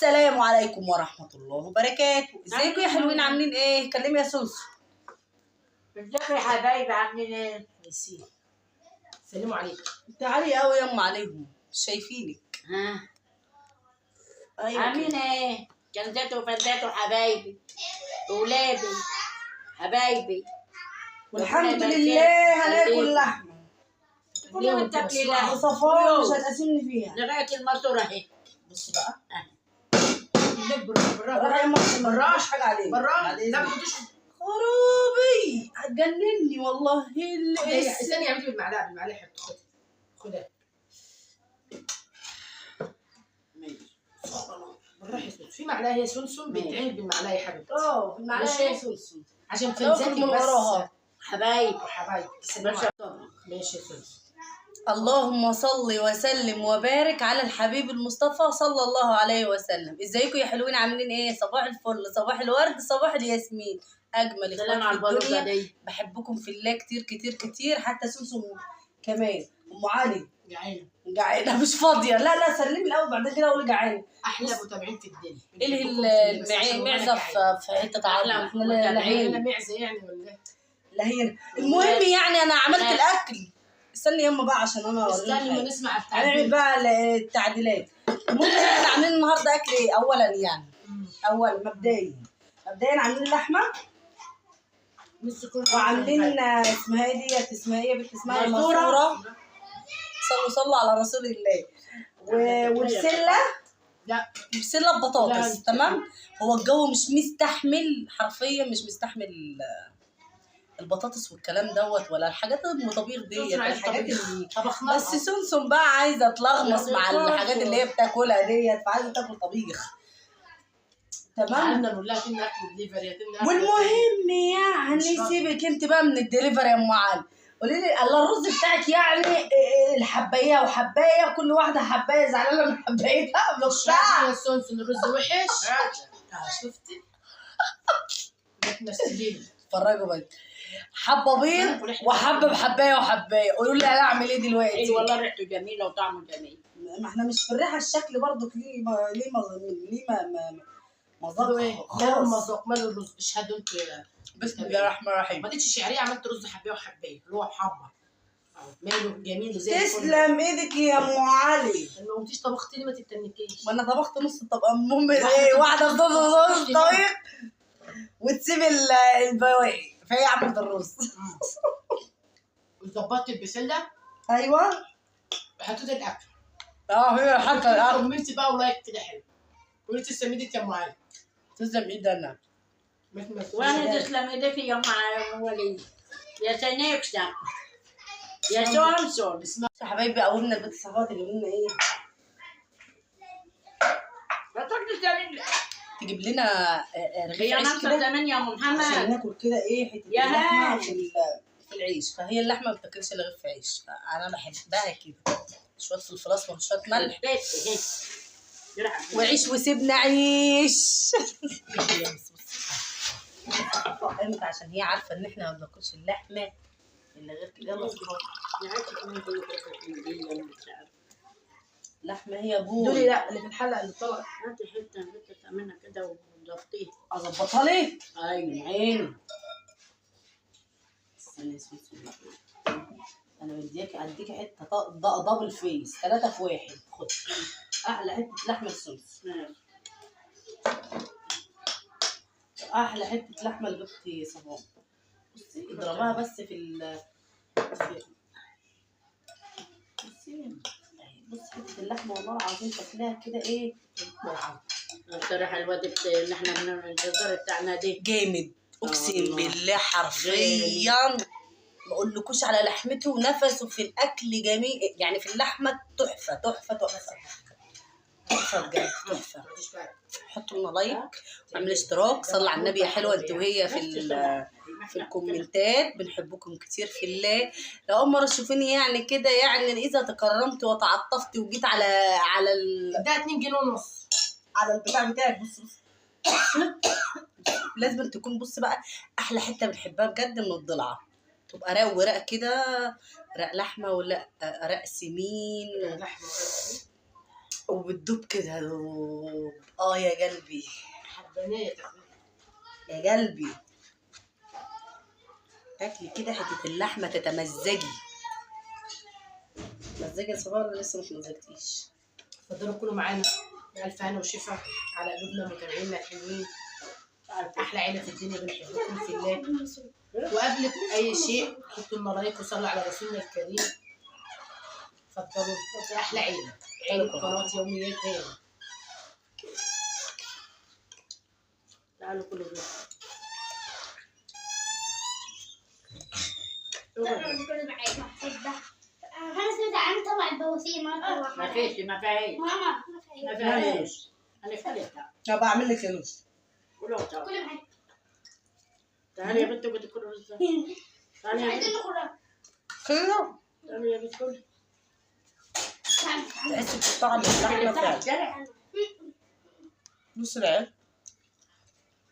السلام عليكم ورحمة الله وبركاته. ازيكم يا حلوين؟ عاملين ايه؟ كلمي يا سوسو. ازيكم يا حبايبي؟ عاملين ايه؟ كويسين. سلموا عليكم. تعالي قوي يما عليهم، مش شايفينك. ها ايوه عاملين ايه؟ جلدات وفلات وحبايبي ولادي حبايبي والحمد لله هناكل لحمة. كل ما تاكلي لحمه وصفاء مش هتقاسمني فيها. لغايه الماسوره اهي. بصي بقى. بالراحه بالراحة حاجة عليك. بالراحه لا ما تحطوش. خرابي هتجنني والله. استني يا بنتي بالمعلقه حطي خدها. بالراحه يا سوسو، في معلقه هي سمسم بتتعمل بالمعلقه يا حبيبتي. في المعلقة يا سوسو عشان تنزلي من وراها. حبايبي ماشي يا سوسو. اللهم صل وسلم وبارك على الحبيب المصطفى صلى الله عليه وسلم. ازيكم يا حلوين؟ عاملين ايه؟ صباح الفل، صباح الورد، صباح الياسمين. اجمل اخوات في الدنيا، بحبكم في الله كتير كتير كتير. حتى سوسو كمان. ام علي جعانه مش فاضيه. لا سلمي الاول بعد كده قولي جعانه. احلى متابعين في الدنيا. ايه المعزه في حته عظمه. احنا احنا معزه يعني ولا لا هي المهم يعني انا عملت الاكل. استني يما بقى عشان انا استني ما نسمع هنعمل بقى التعديلات. المهم احنا عاملين النهارده اكل ايه؟ اولا يعني مبدئيا عاملين لحمه وعاملين اسمها ايه ديت؟ اسمها ايه يا بنت؟ اسمها الماسوره. صلوا على رسول الله. وبسله. لا بسله ببطاطس. تمام. هو الجو مش مستحمل، حرفيا مش مستحمل البطاطس والكلام دوت ولا الحاجات المطابيخ ديت. الحاجات اللي بس سمسم بقى عايزه تلغمص مع الحاجات اللي هي بتاكلها ديت، فعايزه تاكل طبيخ. تمام. والمهم يعني سيبك انت بقى من الدليفري يا ام علي. قولي لي الله الرز بتاعك يعني الحبايه وحبايه، كل واحده حبايه زعلانه من حبايتها بلوكشها. يا سونسون الرز وحش. شفتي؟ اتفرجوا بقى. حبه بيض وحبه بحبايه وحبايه. قولوا لي انا اعمل ايه دلوقتي؟ اي والله ريحته جميله وطعمه جميل. ما احنا مش في الريحه، الشكل برضه ليه مذاق مذاق. مال الرز اشهدوا انتوا. بسم الله الرحمن الرحيم. ما لقيتش الشعريه، عملت رز حبايه وحبايه اللي هو محمر ماله جميل زي تسلم ايدك يا ام علي. لو قلتيش طبختي لي ما تتنكيش. ما انا طبخت نص الطبق. المهم ايه؟ واحده نص طبيخ وتسيب البواقي، فهي عملت الرز. وظبطت البسله. ايوه حطيت الاكل. هي حتى الاكل. كملتي بقى ولايك كده حلو. قلت تسلم ايدك يا ام علي. تسلم ايدنا. وانا تسلم ايدك يا ام وليد. يا سنيكسا يا سونسون. يا حبايبي قولنا البيت الصفات اللي قلنا ايه؟ تجيب لنا هي رغيف عيش ناقصه زمان يا ام محمد عشان ناكل كده ايه حته اللحمه في العيش. فهي اللحمه ما بتاكلش الا غير في عيش، فانا بحبها كده. شويه فلفل اسمر وشويه ملح وعيش وسيبنا عيش. فهمت؟ عشان هي عارفه ان احنا ما بناكلش اللحمه الا غير كده. يلا لحمه هي بول. دولي لا اللي في الحلقه اللي طلعت. هاتي حته تعملها كده وظبطيها. اظبطها ليه؟ ايوه عيني. استني انا بديك اديكي حته دبل فيس 3 في 1. خد احلى حته لحمه السوس. احلى حته لحمه البختي صباح. بصي اضربها بس بصي حته اللحمه والله العظيم شكلها كده ايه. الصراحه الواد اللي احنا بنعمل الجزار بتاعنا ده جامد اقسم بالله حرفيا. ما اقولكوش على لحمته ونفسه في الاكل جميل يعني. في اللحمه تحفه تحفه تحفه تحفه بجد تحفه. حطوا لنا لايك واعملوا اشتراك. صلوا على النبي يا حلوه انت وهي في الكومنتات. بنحبكم كتير في الله. لو اول مره تشوفيني يعني كده يعني اذا تكرمت وتعطفت وجيت على ده 2 جنيه ونص على البتاع بتاعك. بص لازم تكون. بص بقى احلى حته بنحبها بجد من الضلعه. تبقى رق ورق كده، رق لحمه ولا رق سمين. وبتدوب كده اه يا قلبي، حبانيه يا قلبي. تاكلي كده حته اللحمه تتمزجي. مزجي صغار ولا لسه مش مزجتيش؟ اتفضلوا كلوا معانا، الف هنا وشفا على قلوبنا متابعينا الحلوين. احلى عيله في الدنيا، بنحبكم في الله. وقبل اي شيء حطوا لنا لايك وصلوا على رسولنا الكريم. اتفضلوا، احلى عيله، عيله قناه يوميات هنا. تعالوا كلوا بيه. كل معاك محبة. أنا سمعت عن طلع البواسير ما طلع ما فيش ما فيش ماما ما فيش. انا فلتها. انا بعمل لك فلوس. كلوا تعالوا. كل معاك. تعالي يا بنت بدك كلوا رز. تعالي يا بنت. عايزين نخرج. كده تعالي يا بنت كلوا. تحسي بطعم اللحمه فعلا. جرح. بص العيال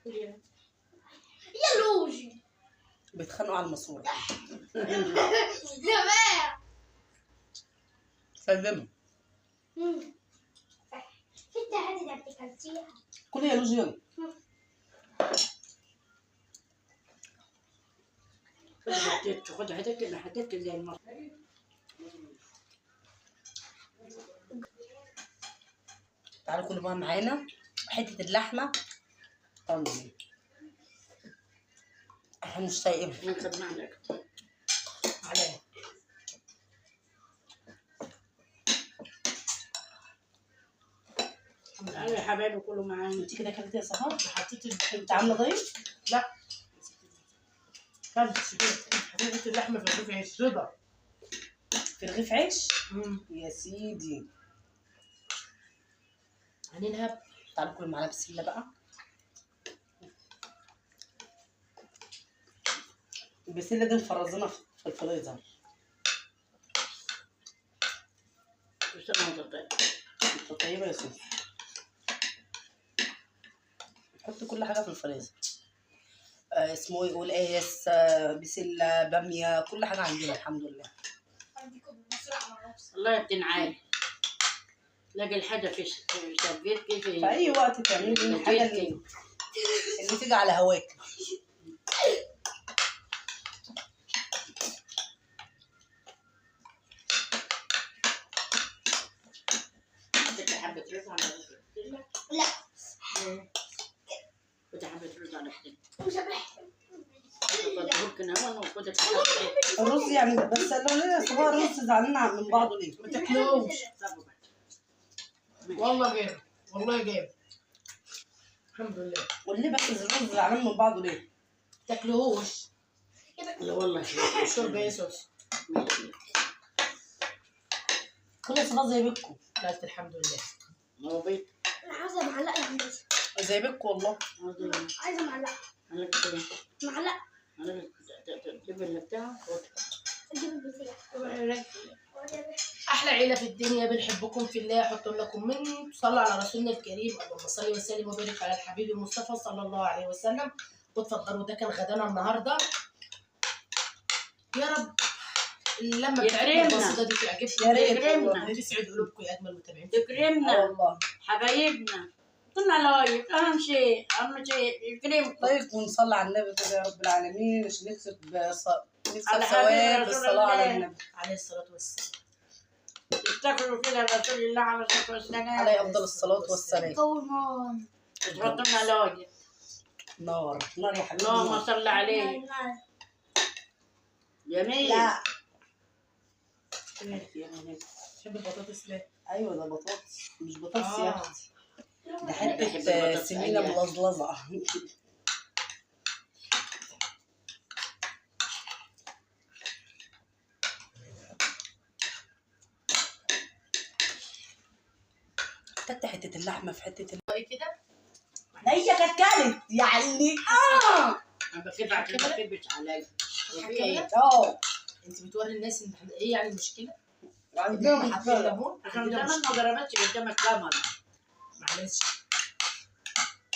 يا لوجي. بيتخانقوا على الماسوره. جماعة. سلموا. انت هذه اللي بتكلتيها. كل يا لوجي يلا. خد حتتك زي المرة. تعالوا كلوا بقى معانا حته اللحمه طنجي. احنا مش طايقين. ناخد معلقة. عليا تعالوا يا حبايبي كلوا معانا. انت كده كلتي يا سهر؟ حطيت انت عامله ضيف؟ لا كلت حطيت اللحمه في رغيف عيش رضا. في رغيف عيش؟ يا سيدي. هننهب. تعالوا كلوا معانا بسله بقى. البسله دي مفرزينها في الفريزر. بس ما تطيب. انت طيبه يا سوسو. حط كل حاجه في الفريزر. اسمه ايه يقول ايه بسله باميه كل حاجه عندنا الحمد لله. والله بتنعاي. تلاقي الحاجة في شقتك في اي وقت تعملي الحاجه اللي تيجي على هواك. بدك حبة رز على البسلة؟ لا. بدك حبة رز على البسلة؟ مش بحب. ممكن هون وخدك الرز يعني بس لو ليه صباح الرز زعلانين من بعضه ليه؟ ما تاكلوش. والله جامد، والله جامد. الحمد لله. واللي بس الرز زعلان من بعضه ليه؟ ما تاكلوش. لا والله شرب يا سوس. كل صباح زي بيتكم. لا الحمد لله. ما هو بيت. أنا عايزة معلقة يا هندسة. زي بيتكم والله. عايزة معلقة. معلقة. جيب اللي بتاعه. أجيب البتاع. احلى عيله في الدنيا، بنحبكم في الله. حطوا لكم من صلوا على رسولنا الكريم. اللهم صل وسلم وبارك على الحبيب المصطفى صلى الله عليه وسلم. وتفضلوا، ده كان غدانا النهارده. يا رب لما بتاعتنا البسيطه دي تعجبكم. يا ريت يكرمنا. وتسعد قلوبكم يا اجمل متابعين. يكرمنا والله. حبايبنا كنا لايك. اهم شيء يكرمكم. طيب ونصلي على النبي كده يا رب العالمين عشان نكسب على ثواب حبيب رسول بالصلاه على الله. النبي. عليه الصلاه والسلام. يفتكروا كده رسول الله عليه الصلاه والسلام. عليه افضل الصلاه والسلام. كونان. تحطوا لنا لايك. نار نار يا حبيبي. اللهم صل عليه. جميل. لا تحب البطاطس ليه؟ ايوه ده بطاطس مش بطاطس يا اختي. ده بحب حته البطاطس سمينه أيوة. ملظلظه. حطيت حته اللحمه في حته ايه كده؟ هي كانت كلت يعني انا بكذب عشان ما تكذبش عليا. انت بتوري الناس ان احنا ايه يعني المشكله؟ عندهم حاطين ليمون عشان عندنا زمان ما ضربتش قدام الكاميرا. معلش.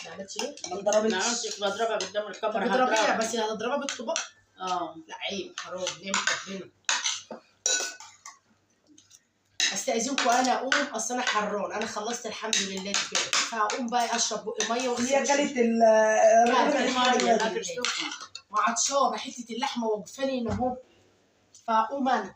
ما عملتش ايه؟ ما ما انضربتش. كنتش بضربها قدام الكاميرا. بتضربيها هضربها. بس هتضربها بالطبق؟ اه لا عيب، حرام، نعمة ربنا. استاذنكم انا اقوم، اصل انا حران، انا خلصت الحمد لله كده، فاقوم بقى اشرب بقي ميه هي كانت ما عطشانه، حته اللحمه وقفاني ان هو، فاقوم انا.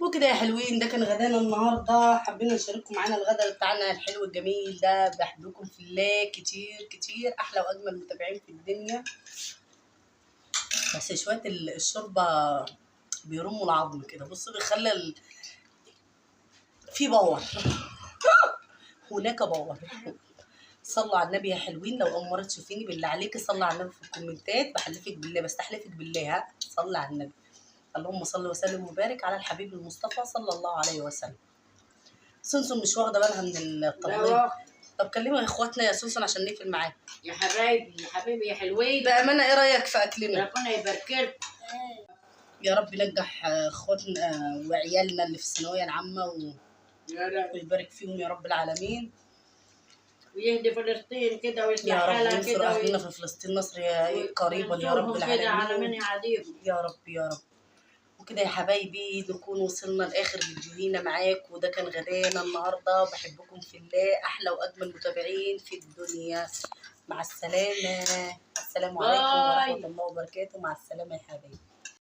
وكده يا حلوين، ده كان غدانا النهارده، حبينا نشارككم معانا الغدا بتاعنا الحلو الجميل ده. بحبكم في الله كتير كتير، احلى واجمل متابعين في الدنيا. بس شويه الشوربه بيرموا العظم كده، بصوا بيخلي في باور هناك باور. صلوا على النبي يا حلوين، لو اول مره تشوفيني بالله عليكي صلي على النبي في الكومنتات، بحلفك بالله بستحلفك بالله، ها صلي على النبي. اللهم صل وسلم وبارك على الحبيب المصطفى صلى الله عليه وسلم. سنسن مش واخده بالها من التطبيق. طب كلموا اخواتنا يا سوسن عشان نقفل معاك. يا حبايبي يا حبيبي يا حلوين، بامانه ايه رايك في اكلنا؟ ربنا يبارك لكم. يا رب ينجح اخواتنا وعيالنا اللي في الثانويه العامه يا رب ويبارك فيهم يا رب العالمين. ويهدي فلسطين كده يا ويصلح رب حالها ينصر كده اهلنا في فلسطين نصر قريبا يا رب وينصرهم كده على من العالمين. يعاديهم. يا رب يا رب. وكده يا حبايبي نكون وصلنا لاخر فيديوهنا معاك، وده كان غدانا النهارده. بحبكم في الله، احلى واجمل متابعين في الدنيا. مع السلامه. السلام عليكم ورحمه الله وبركاته. مع السلامه يا حبايبي.